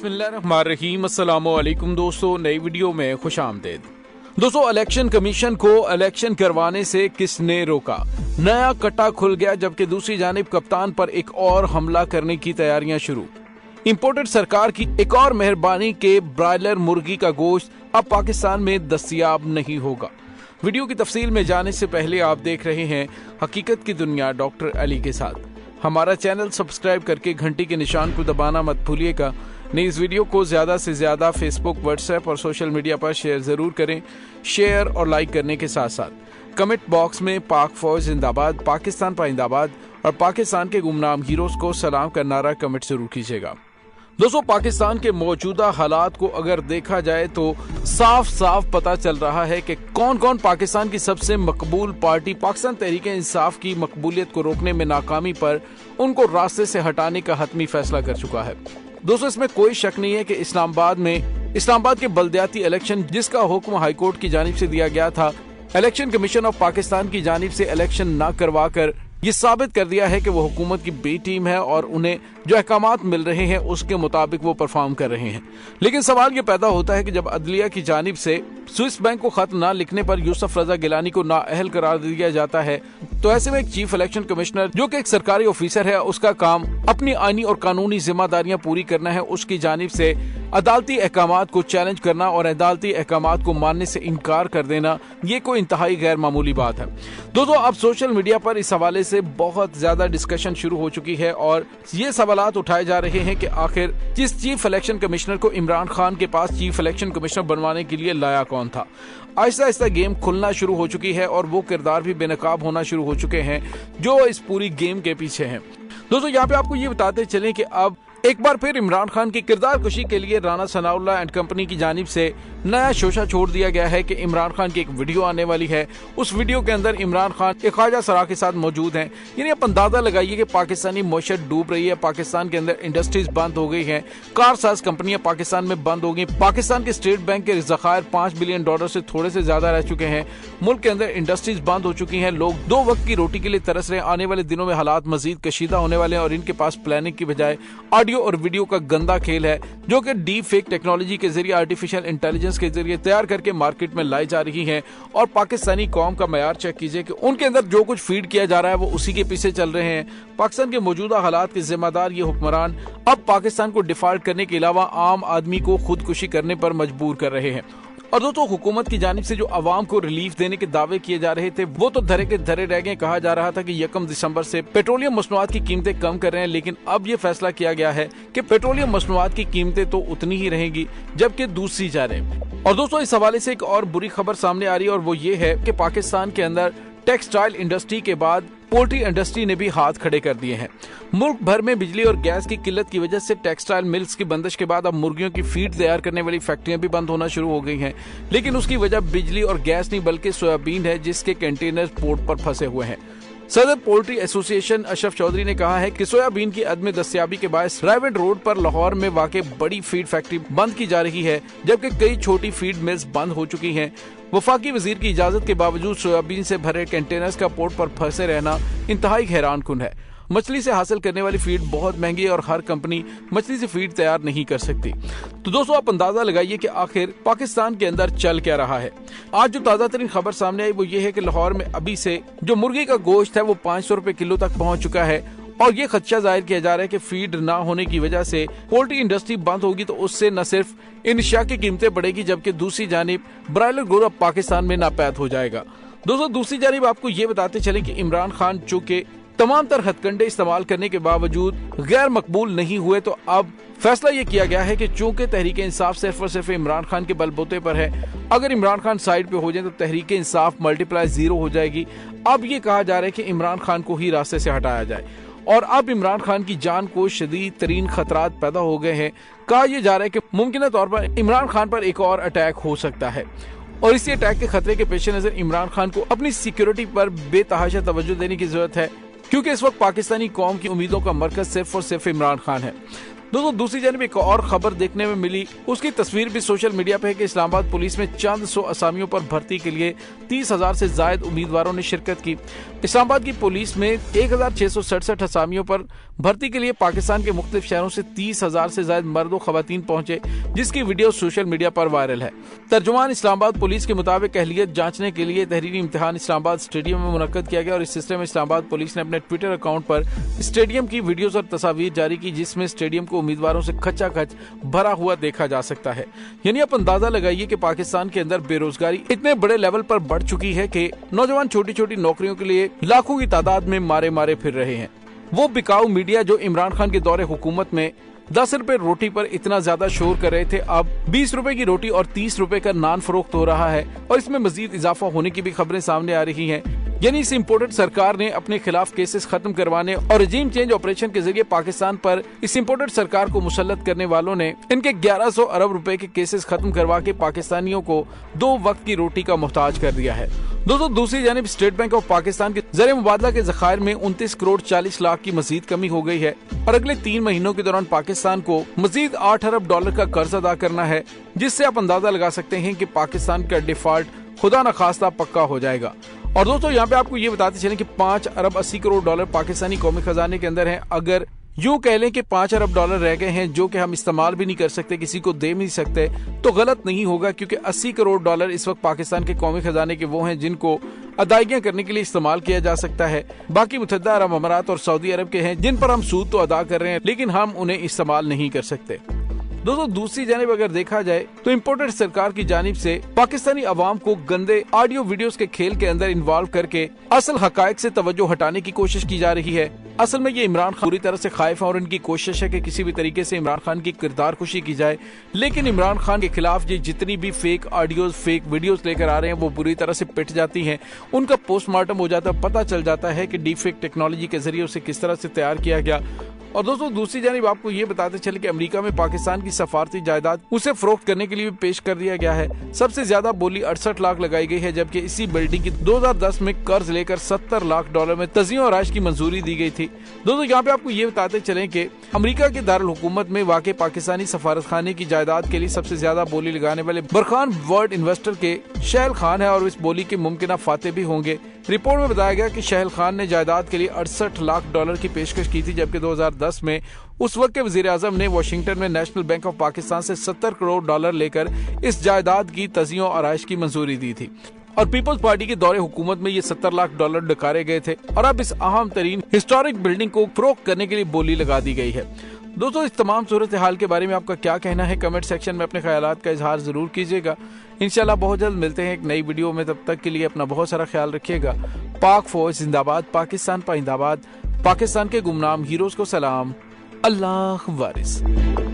बिस्मिल्लाहिर्रहमानिर्रहीम। अस्सलामुअलैकुम दोस्तों, नई वीडियो में खुश आमदीद। दोस्तों, इलेक्शन कमीशन को इलेक्शन करवाने से किसने रोका? नया कट्टा खुल गया, जबकि दूसरी जानिब कप्तान पर एक और हमला करने की तैयारियां शुरू। इंपोर्टेड सरकार की एक और मेहरबानी के ब्रायलर मुर्गी का गोश्त अब पाकिस्तान में दस्तयाब नहीं होगा। वीडियो की तफसील में जाने से पहले आप देख रहे हैं हकीकत की दुनिया डॉक्टर अली के साथ। हमारा चैनल सब्सक्राइब करके घंटी के निशान को दबाना मत भूलिएगा। नहीं, इस वीडियो को ज्यादा से ज्यादा फेसबुक, व्हाट्सएप और सोशल मीडिया पर शेयर जरूर करें। शेयर और लाइक करने के साथ साथ कमेंट बॉक्स में पाक फौज जिंदाबाद, पाकिस्तान पाइंदाबाद और पाकिस्तान के गुमनाम हीरोज को सलाम का नारा कमेंट जरूर कीजिएगा। दोस्तों, पाकिस्तान के मौजूदा हालात को अगर देखा जाए तो साफ साफ पता चल रहा है कि कौन कौन पाकिस्तान की सबसे मकबूल पार्टी पाकिस्तान तहरीक-ए-इंसाफ की मकबूलियत को रोकने में नाकामी पर उनको रास्ते से हटाने का हतमी फैसला कर चुका है। दोस्तों, इसमें कोई शक नहीं है कि इस्लामाबाद के बल्दियाती इलेक्शन, जिसका हुक्म हाईकोर्ट की जानिब से दिया गया था, इलेक्शन कमीशन ऑफ पाकिस्तान की जानिब से इलेक्शन न करवा कर ये साबित कर दिया है कि वो हुकूमत की बी टीम है और उन्हें जो अहकामात मिल रहे हैं उसके मुताबिक वो परफॉर्म कर रहे हैं। लेकिन सवाल ये पैदा होता है कि जब अदलिया की जानिब से स्विस बैंक को खत न लिखने पर यूसुफ रजा गिलानी को नाअहल करार दिया जाता है, तो ऐसे में एक चीफ इलेक्शन कमिश्नर, जो कि एक सरकारी ऑफिसर है, उसका काम अपनी आईनी और कानूनी जिम्मेदारियां पूरी करना है। उसकी जानिब से अदालती अहकामात को चैलेंज करना और अदालती अहकामात को मानने से इनकार कर देना, ये कोई इंतहाई गैर मामूली बात है। दोस्तों, अब सोशल मीडिया पर इस हवाले से बहुत ज्यादा डिस्कशन शुरू हो चुकी है और ये सवालात उठाए जा रहे हैं कि आखिर जिस चीफ इलेक्शन कमिश्नर को इमरान खान के पास चीफ इलेक्शन कमिश्नर बनवाने के लिए लाया कौन था। आहिस्ता आहिस्ता गेम खुलना शुरू हो चुकी है और वो किरदार भी बेनकाब होना शुरू हो चुके हैं जो इस पूरी गेम के पीछे हैं। दोस्तों, यहाँ पे आपको ये बताते चलें कि अब एक बार फिर इमरान खान की किरदार कुशी के लिए राना सनाउल्लाह एंड कंपनी की जानिब से नया शोशा छोड़ दिया गया है कि इमरान खान की एक वीडियो आने वाली है। उस वीडियो के अंदर इमरान खान एक ख्वाजा सरा के साथ मौजूद हैं। यानी आप अंदाजा लगाइए कि पाकिस्तानी मईशत डूब रही है, पाकिस्तान के अंदर इंडस्ट्रीज बंद हो गई हैं, कार साज कंपनियां पाकिस्तान में बंद हो गई, पाकिस्तान के स्टेट बैंक के ज़खायर $5 बिलियन से थोड़े से ज्यादा रह चुके हैं, मुल्क के अंदर इंडस्ट्रीज बंद हो चुकी हैं, लोग 2 वक्त की रोटी के लिए तरस रहे हैं। आने वाले दिनों में हालात मजीद कशीदा होने वाले हैं और इनके पास प्लानिंग की बजाय ऑडियो और वीडियो का गंदा खेल है, जो कि डीप फेक टेक्नोलॉजी के जरिए, आर्टिफिशियल इंटेलिजेंस के जरिए तैयार करके मार्केट में लाई जा रही हैं। और पाकिस्तानी कौम का मयार चेक कीजिए कि उनके अंदर जो कुछ फीड किया जा रहा है वो उसी के पीछे चल रहे हैं। पाकिस्तान के मौजूदा हालात के जिम्मेदार ये हुक्मरान अब पाकिस्तान को डिफॉल्ट करने के अलावा आम आदमी को खुदकुशी करने पर मजबूर कर रहे हैं। और दोस्तों, हुकूमत की जानिब से जो अवाम को रिलीफ देने के दावे किए जा रहे थे वो तो धरे के धरे रह गए। कहा जा रहा था कि 1 दिसंबर से पेट्रोलियम मसनूआत की कीमतें कम कर रहे हैं, लेकिन अब ये फैसला किया गया है कि पेट्रोलियम मसनूआत की कीमतें तो उतनी ही रहेंगी जबकि दूसरी जा रही है। और दोस्तों, इस हवाले से एक और बुरी खबर सामने आ रही है और वो ये है कि पाकिस्तान के अंदर टेक्सटाइल इंडस्ट्री के बाद पोल्ट्री इंडस्ट्री ने भी हाथ खड़े कर दिए हैं। मुल्क भर में बिजली और गैस की किल्लत की वजह से टेक्सटाइल मिल्स की बंदिश के बाद अब मुर्गियों की फीड तैयार करने वाली फैक्ट्रियां भी बंद होना शुरू हो गई हैं। लेकिन उसकी वजह बिजली और गैस नहीं बल्कि सोयाबीन है, जिसके कंटेनर पोर्ट पर फंसे हुए हैं। सदर पोल्ट्री एसोसिएशन अशरफ चौधरी ने कहा है कि सोयाबीन की अदम दस्तयाबी के बायस रायवेंट रोड पर लाहौर में वाक़ बड़ी फीड फैक्ट्री बंद की जा रही है, जबकि कई छोटी फीड मिल्स बंद हो चुकी हैं। वफाकी वजीर की इजाजत के बावजूद सोयाबीन से भरे कंटेनर्स का पोर्ट पर फंसे रहना इंतहाई हैरानकुन है। मछली से हासिल करने वाली फीड बहुत महंगी है और हर कंपनी मछली से फीड तैयार नहीं कर सकती। तो दोस्तों, आप अंदाजा लगाइए कि आखिर पाकिस्तान के अंदर चल क्या रहा है। आज जो ताज़ा तरीन खबर सामने आई वो ये है कि लाहौर में अभी से जो मुर्गी का गोश्त है वो 500 रुपए किलो तक पहुंच चुका है और ये खदशा जाहिर किया जा रहा है कि फीड ना होने की वजह से पोल्ट्री इंडस्ट्री बंद होगी तो उससे न सिर्फ इंशिया की कीमतें बढ़ेगी जबकि दूसरी जानिब ब्रायलर ग्रोथ पाकिस्तान में नापैद हो जाएगा। दोस्तों, दूसरी जानिब आपको ये बताते चले कि इमरान खान चूंकि तमाम तर हथकंडे इस्तेमाल करने के बावजूद गैर मकबूल नहीं हुए, तो अब फैसला ये किया गया है कि चूंकि तहरीक इंसाफ सिर्फ और सिर्फ इमरान खान के बलबूते पर है, अगर इमरान खान साइड पे हो जाए तो तहरीक इंसाफ मल्टीप्लाई 0 हो जाएगी। अब ये कहा जा रहा है कि इमरान खान को ही रास्ते से हटाया जाए और अब इमरान खान की जान को शदीद तरीन खतरात पैदा हो गए हैं। कहा यह जा रहा है कि मुमकिन तौर पर इमरान खान पर एक और अटैक हो सकता है और इसी अटैक के खतरे के पेश नजर इमरान खान को अपनी सिक्योरिटी पर बेतहाशा तवज्जो देने की जरूरत है, क्योंकि इस वक्त पाकिस्तानी कौम की उम्मीदों का मरकज सिर्फ और सिर्फ इमरान खान है। दोस्तों दूसरी जानिब एक और खबर देखने में मिली, उसकी तस्वीर भी सोशल मीडिया पे है कि इस्लामाबाद पुलिस में चंद सौ असामियों पर भर्ती के लिए 30,000 से ज्यादा उम्मीदवारों ने शिरकत की। इस्लामाबाद की पुलिस में 1,667 असामियों पर भर्ती के लिए पाकिस्तान के मुख्तलिफ शहरों से 30,000 से ज्यादा मर्द और खवातीन पहुंचे, जिसकी वीडियो सोशल मीडिया पर वायरल है। तर्जुमान इस्लामाबाद पुलिस के मुताबिक अहलियत जांचने के लिए तहरीरी इम्तिहान इस्लामाबाद स्टेडियम में मुनक्कद किया गया और इस सिलसिले में इस्लामाबाद पुलिस ने अपने ट्विटर अकाउंट पर स्टेडियम की वीडियोस और तस्वीर जारी की, जिसमें स्टेडियम को उम्मीदवारों से खचाखच भरा हुआ देखा जा सकता है। यानी आप अंदाजा लगाइए कि पाकिस्तान के अंदर बेरोजगारी इतने बड़े लेवल पर बढ़ चुकी है कि नौजवान छोटी छोटी नौकरियों के लिए लाखों की तादाद में मारे मारे फिर रहे हैं। वो बिकाऊ मीडिया जो इमरान खान के दौरे हुकूमत में 10 रुपए रोटी पर इतना ज्यादा शोर कर रहे थे, अब 20 रुपए की रोटी और 30 रुपए का नान फरोख्त हो रहा है और इसमें मजीद इजाफा होने की भी खबरें सामने आ रही हैं। यानी इस इम्पोर्टेड सरकार ने अपने खिलाफ केसेस खत्म करवाने और रजीम चेंज ऑपरेशन के जरिए पाकिस्तान पर इस इम्पोर्टेड सरकार को मुसल्लत करने वालों ने इनके 1100 अरब रुपए के केसेस खत्म करवा के पाकिस्तानियों को 2 वक्त की रोटी का मोहताज कर दिया है। दोस्तों दूसरी जानिब स्टेट बैंक ऑफ पाकिस्तान के ज़र मुबादला के ज़खायर में 29 करोड़ 40 लाख की मजीद कमी हो गई है और अगले 3 महीनों के दौरान पाकिस्तान को मजीद 8 अरब डॉलर का कर्ज अदा करना है, जिससे आप अंदाजा लगा सकते हैं कि पाकिस्तान का डिफॉल्ट खुदा न खास्ता पक्का हो जाएगा। और दोस्तों यहाँ पे आपको ये बताते चलें कि 5 अरब 80 करोड़ डॉलर पाकिस्तानी कौमी खजाने के अंदर हैं। अगर यूं कह लें कि 5 अरब डॉलर रह गए हैं जो कि हम इस्तेमाल भी नहीं कर सकते, किसी को दे नहीं सकते, तो गलत नहीं होगा, क्योंकि 80 करोड़ डॉलर इस वक्त पाकिस्तान के कौमी खजाने के वो हैं जिनको अदायगियां करने के लिए इस्तेमाल किया जा सकता है। बाकी मुत्तहिदा अरब अमारात और सऊदी अरब के हैं जिन पर हम सूद तो अदा कर रहे हैं, लेकिन हम उन्हें इस्तेमाल नहीं कर सकते। दोस्तों दूसरी जानिब अगर देखा जाए तो इम्पोर्टेड सरकार की जानिब से पाकिस्तानी अवाम को गंदे ऑडियो वीडियोस के खेल के अंदर इन्वॉल्व करके असल हकायक से तवज्जो हटाने की कोशिश की जा रही है। असल में ये इमरान खान पूरी तरह से खाइफ है और इनकी कोशिश है कि किसी भी तरीके से इमरान खान की किरदार खुशी की जाए, लेकिन इमरान खान के खिलाफ ये जितनी भी फेक ऑडियोज फेक वीडियोस लेकर आ रहे हैं वो बुरी तरह से पिट जाती हैं। उनका पोस्टमार्टम हो जाता है, पता चल जाता है कि डीप फेक टेक्नोलॉजी के जरिए उसे किस तरह से तैयार किया गया। और दोस्तों दूसरी जानिब आपको ये बताते चले कि अमेरिका में पाकिस्तान की सफारती जायदाद उसे फरोख्त करने के लिए भी पेश कर दिया गया है। सबसे ज्यादा बोली 68 लाख लगाई गई है, जबकि इसी बिल्डिंग की 2010 में कर्ज लेकर 70 लाख डॉलर में तज़ीम और आइश की मंजूरी दी गई थी। दोस्तों यहाँ पे आपको ये बताते चलें कि अमेरिका के दारुल हुकूमत में वाक़ पाकिस्तानी सफारत खाने की जायदाद के लिए सबसे ज्यादा बोली लगाने वाले बरखान वर्ल्ड इन्वेस्टर के शहल खान है और इस बोली के मुमकिन फाते भी होंगे। रिपोर्ट में बताया गया कि शहल खान ने जायदाद के लिए 68 लाख डॉलर की पेशकश की थी, जबकि 2010 में उस वक्त के वजीर आजम ने वाशिंगटन में नेशनल बैंक ऑफ पाकिस्तान से 70 करोड़ डॉलर लेकर इस जायदाद की तज़ीम और आइश की मंजूरी दी थी। और पीपल्स पार्टी के दौरे हुकूमत में ये 70 लाख डॉलर डकारे गए थे और अब इस अहम तरीन हिस्टोरिक बिल्डिंग को फरोख्त करने के लिए बोली लगा दी गई है। दोस्तों इस तमाम सूरत हाल के बारे में आपका क्या कहना है, कमेंट सेक्शन में अपने ख्यालात का इजहार जरूर कीजिएगा। इंशाल्लाह बहुत जल्द मिलते हैं एक नई वीडियो में, तब तक के लिए अपना बहुत सारा ख्याल रखिएगा। पाक फौज जिंदाबाद, पाकिस्तान पाइंदाबाद, पाकिस्तान के गुमनाम हीरोज को सलाम, अल्लाह वारिस।